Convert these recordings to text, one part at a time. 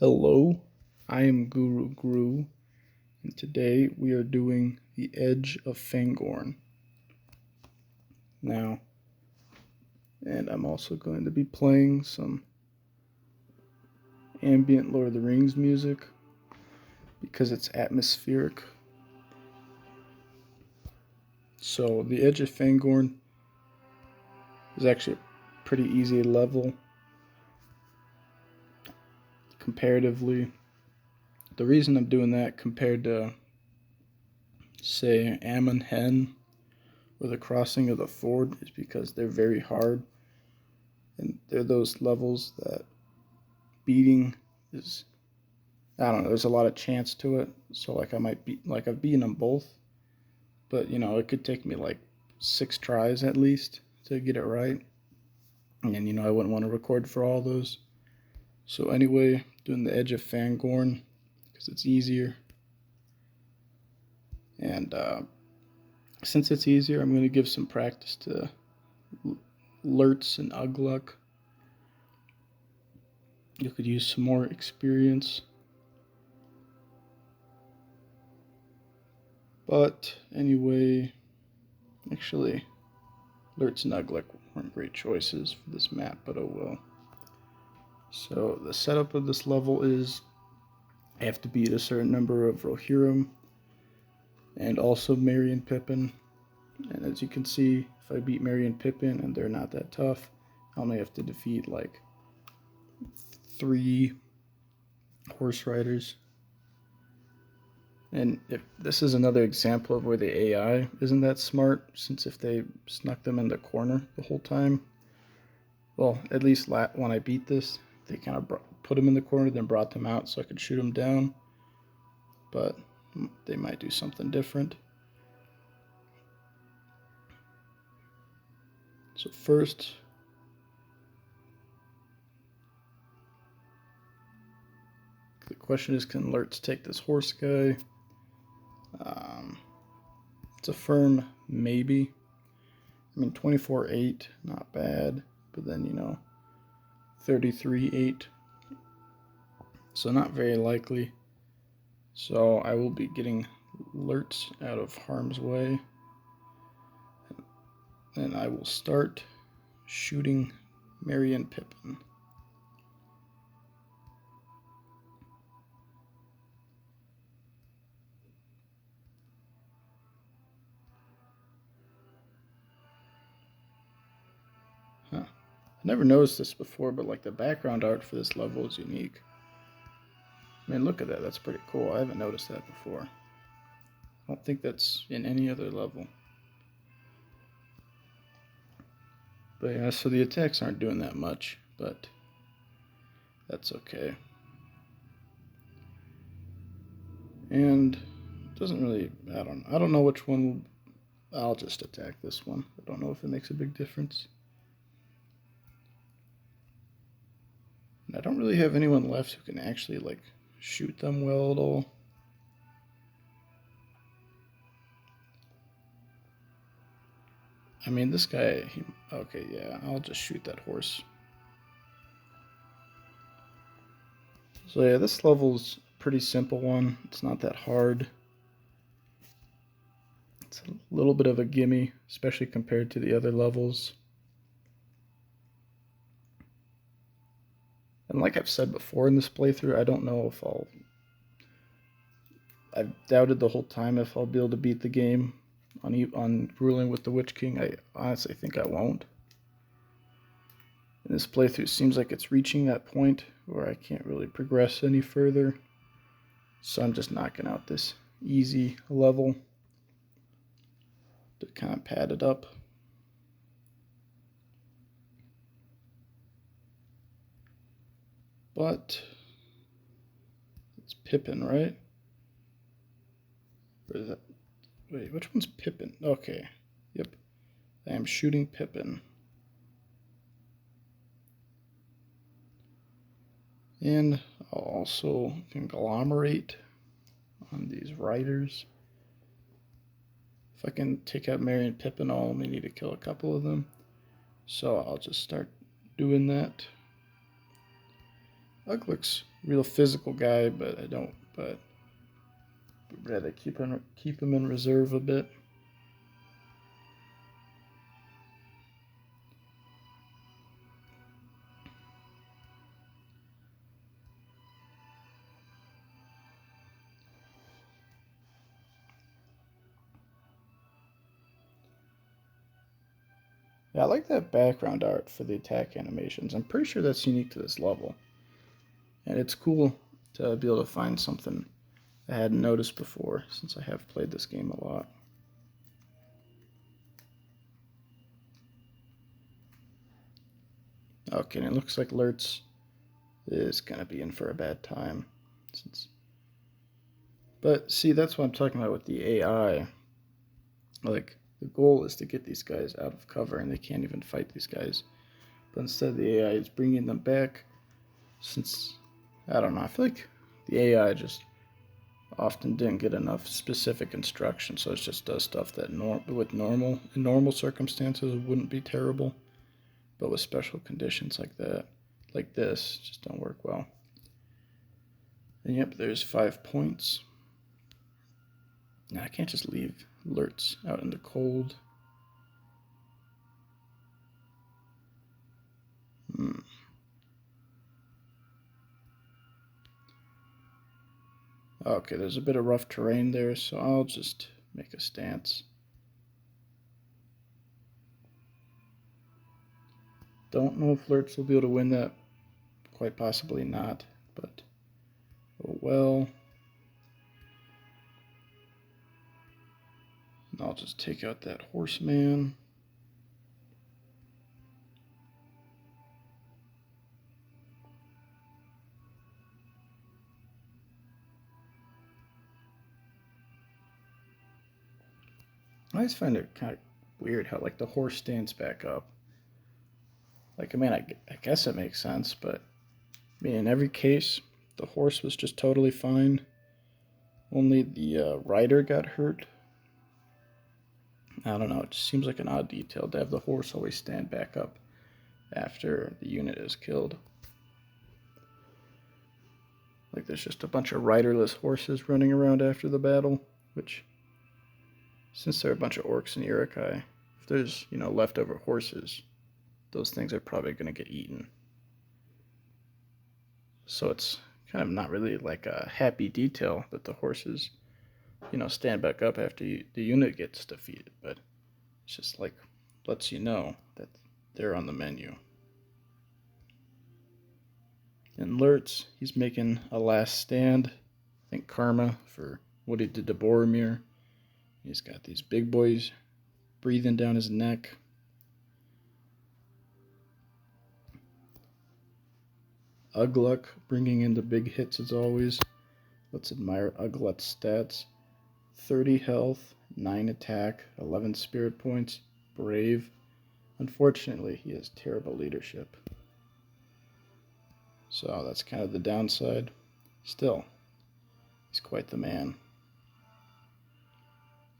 Hello, I am Guru, and today we are doing the Edge of Fangorn. Now, and I'm also going to be playing some ambient Lord of the Rings music because it's atmospheric. So, the Edge of Fangorn is actually a pretty easy level comparatively. The reason I'm doing that compared to, say, Amon Hen or the Crossing of the Ford is because they're very hard. And they're those levels that beating is, I don't know, there's a lot of chance to it. So like I might be like I've beaten them both, but it could take me like 6 tries at least to get it right. And I wouldn't want to record for all those. So anyway, doing the Edge of Fangorn because it's easier. And since it's easier, I'm going to give some practice to Lurtz and Ugluk. You could use some more experience. But anyway, actually, Lurtz and Ugluk weren't great choices for this map, but oh well. So the setup of this level is I have to beat a certain number of Rohirrim and also Merry and Pippin. And as you can see, if I beat Merry and Pippin and they're not that tough, I only have to defeat like 3 horse riders. And if this is another example of where the AI isn't that smart, since if they snuck them in the corner the whole time, well, at least when I beat this, they kind of put them in the corner, then brought them out so I could shoot them down. But they might do something different. So first, the question is, can Lurtz take this horse guy? It's a firm maybe. I mean, 24-8, not bad. But then, 33-8. So not very likely. So I will be getting Lurtz out of harm's way. And I will start shooting Merry and Pippin. Huh. I never noticed this before, but like the background art for this level is unique. I mean, look at that. That's pretty cool. I haven't noticed that before. I don't think that's in any other level. But yeah, so the attacks aren't doing that much, but that's okay. And it doesn't really, I don't know which one I'll just attack this one. I don't know if it makes a big difference. And I don't really have anyone left who can actually like shoot them well at all. I mean, this guy, okay, yeah, I'll just shoot that horse. So yeah, this level's a pretty simple one. It's not that hard. It's a little bit of a gimme, especially compared to the other levels. And like I've said before in this playthrough, I don't know if I've doubted the whole time if I'll be able to beat the game on Grueling with the Witch King. I honestly think I won't. And this playthrough seems like it's reaching that point where I can't really progress any further. So I'm just knocking out this easy level to kind of pad it up. But it's Pippin, right? Or is that? Wait, which one's Pippin? Okay, yep. I am shooting Pippin. And I'll also conglomerate on these riders. If I can take out Merry and Pippin, I'll only need to kill a couple of them. So I'll just start doing that. Ugg looks real physical guy, but I don't. But I'd rather keep him in reserve a bit. Yeah, I like that background art for the attack animations. I'm pretty sure that's unique to this level. And it's cool to be able to find something I hadn't noticed before, since I have played this game a lot. Okay, and it looks like Lurtz is going to be in for a bad time. But see, that's what I'm talking about with the AI. Like, the goal is to get these guys out of cover, and they can't even fight these guys. But instead, the AI is bringing them back. Since, I don't know, I feel like the AI just often didn't get enough specific instruction, so it just does stuff that in normal circumstances wouldn't be terrible, but with special conditions like that, like this, just don't work well. And yep, there's 5 points. Now I can't just leave Lurtz out in the cold. Okay, there's a bit of rough terrain there, so I'll just make a stance. Don't know if Lurtz will be able to win that. Quite possibly not, but oh well. I'll just take out that horseman. I always find it kind of weird how like the horse stands back up. Like, I mean, I guess it makes sense, but I mean, in every case, the horse was just totally fine. Only the rider got hurt. I don't know. It just seems like an odd detail to have the horse always stand back up after the unit is killed. Like, there's just a bunch of riderless horses running around after the battle, which, since there are a bunch of orcs and Urukai, if there's, leftover horses, those things are probably going to get eaten. So it's kind of not really like a happy detail that the horses, stand back up after the unit gets defeated, but it's just like lets you know that they're on the menu. And Lurtz, he's making a last stand. I think karma for what he did to Boromir. He's got these big boys breathing down his neck. Ugluk bringing in the big hits as always. Let's admire Ugluk's stats. 30 health, 9 attack, 11 spirit points, brave. Unfortunately, he has terrible leadership. So that's kind of the downside. Still, he's quite the man.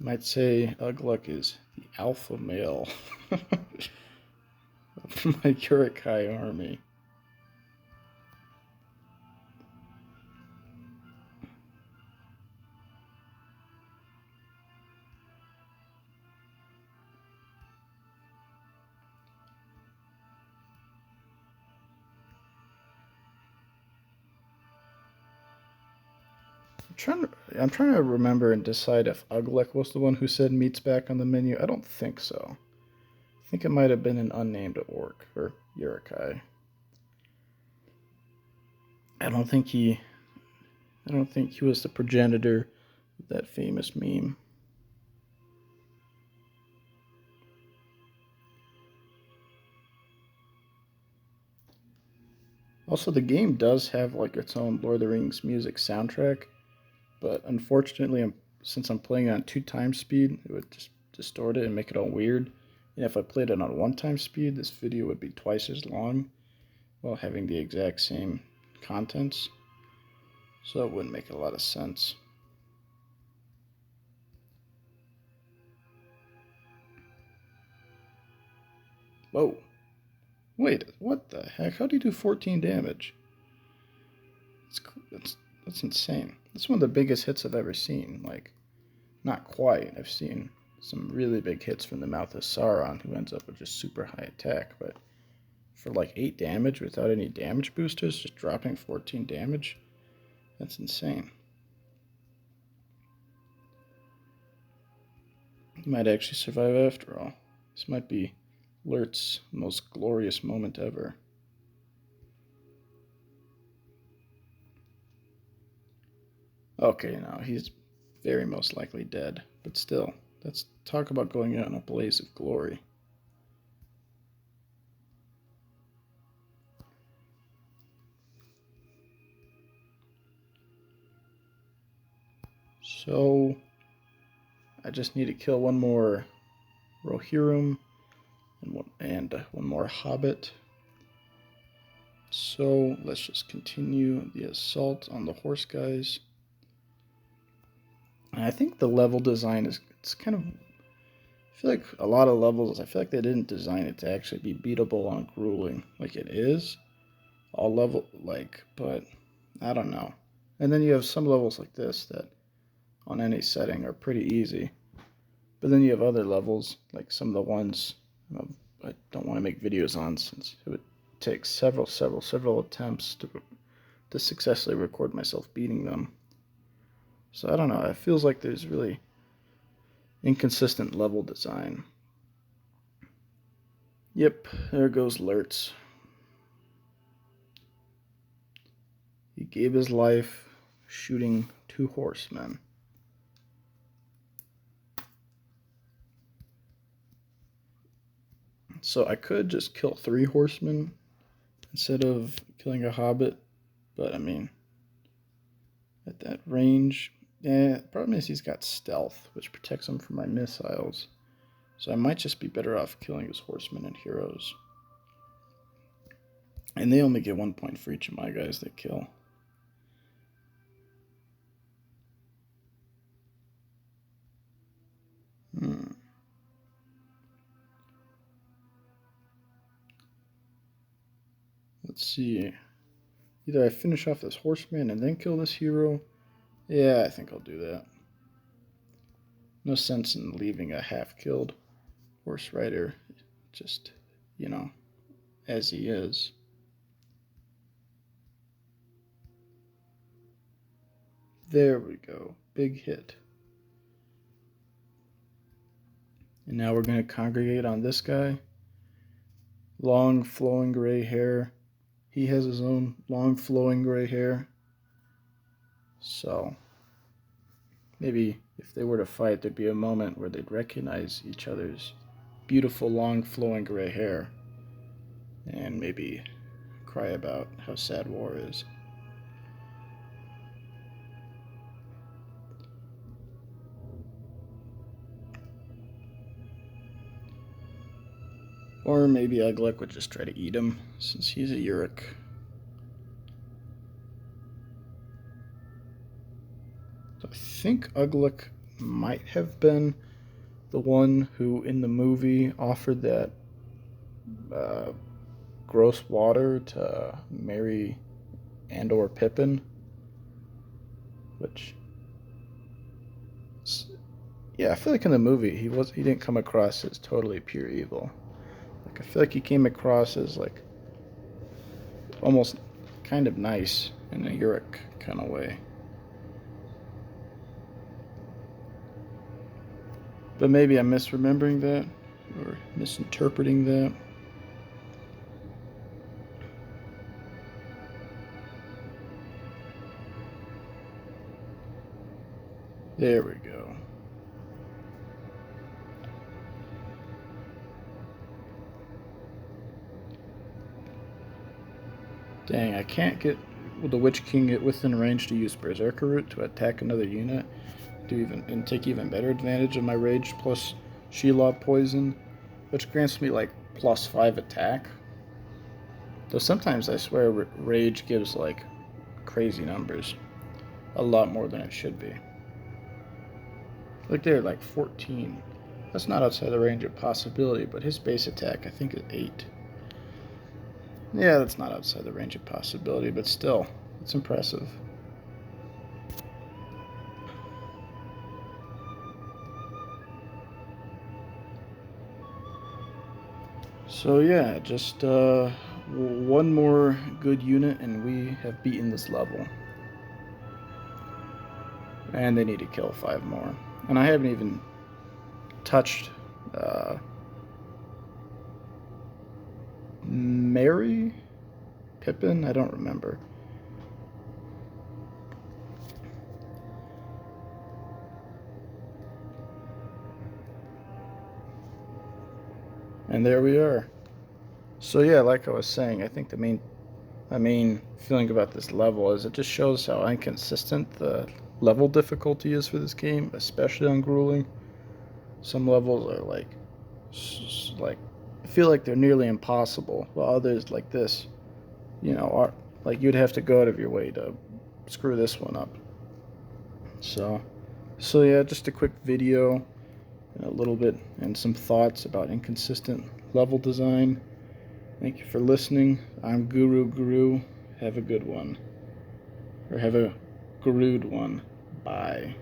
You might say Ugluk is the alpha male of my Urukai army. I'm trying to remember and decide if Ugluk was the one who said meat's back on the menu. I don't think so. I think it might have been an unnamed orc or Urukai. I don't think he was the progenitor of that famous meme. Also, the game does have like its own Lord of the Rings music soundtrack, but unfortunately, since I'm playing it on 2 times speed, it would just distort it and make it all weird. And if I played it on 1 time speed, this video would be twice as long while having the exact same contents. So it wouldn't make a lot of sense. Whoa. Wait, what the heck? How do you do 14 damage? That's, that's insane. That's one of the biggest hits I've ever seen. Like, not quite. I've seen some really big hits from the mouth of Sauron, who ends up with just super high attack. But for like 8 damage without any damage boosters, just dropping 14 damage, that's insane. He might actually survive after all. This might be Lurt's most glorious moment ever. Okay, now he's very most likely dead, but still, let's talk about going out in a blaze of glory. So, I just need to kill one more Rohirrim and one more Hobbit. So, let's just continue the assault on the horse guys. And I think the level design it's kind of, I feel like a lot of levels, I feel like they didn't design it to actually be beatable on Grueling. Like it is all level, like, but I don't know. And then you have some levels like this that on any setting are pretty easy. But then you have other levels, like some of the ones I don't want to make videos on, since it would take several attempts to successfully record myself beating them. So I don't know, it feels like there's really inconsistent level design. Yep, there goes Lurtz. He gave his life shooting 2 horsemen. So I could just kill 3 horsemen instead of killing a hobbit, but I mean, at that range, yeah, the problem is he's got stealth, which protects him from my missiles. So I might just be better off killing his horsemen and heroes. And they only get 1 point for each of my guys they kill. Let's see. Either I finish off this horseman and then kill this hero. Yeah, I think I'll do that. No sense in leaving a half-killed horse rider just, as he is. There we go. Big hit. And now we're going to congregate on this guy. Long, flowing gray hair. He has his own long, flowing gray hair. So, maybe if they were to fight, there'd be a moment where they'd recognize each other's beautiful, long, flowing gray hair. And maybe cry about how sad war is. Or maybe Ugluk would just try to eat him, since he's a Uruk. So I think Ugluk might have been the one who, in the movie, offered that gross water to Merry and/or Pippin, which, yeah, I feel like in the movie he didn't come across as totally pure evil. Like I feel like he came across as like almost kind of nice in a Uruk kind of way. But maybe I'm misremembering that or misinterpreting that. There we go. Dang, I can't get the Witch King get within range to use Berserker Root to attack another unit and take even better advantage of my Rage plus Shelob Poison, which grants me like +5 attack. Though sometimes I swear Rage gives like crazy numbers. A lot more than it should be. Like they're like 14. That's not outside the range of possibility, but his base attack I think is 8. Yeah, that's not outside the range of possibility, but still, It's impressive. So yeah, just one more good unit and we have beaten this level. And they need to kill 5 more. And I haven't even touched Mary? Pippin? I don't remember. And there we are. So yeah, like I was saying, I think my main feeling about this level is it just shows how inconsistent the level difficulty is for this game, especially on Grueling. Some levels are like I feel like they're nearly impossible, while others like this, are like you'd have to go out of your way to screw this one up. So yeah, just a quick video, a little bit, and some thoughts about inconsistent level design. Thank you for listening. I'm Guru. Have a good one. Or have a gurued one. Bye.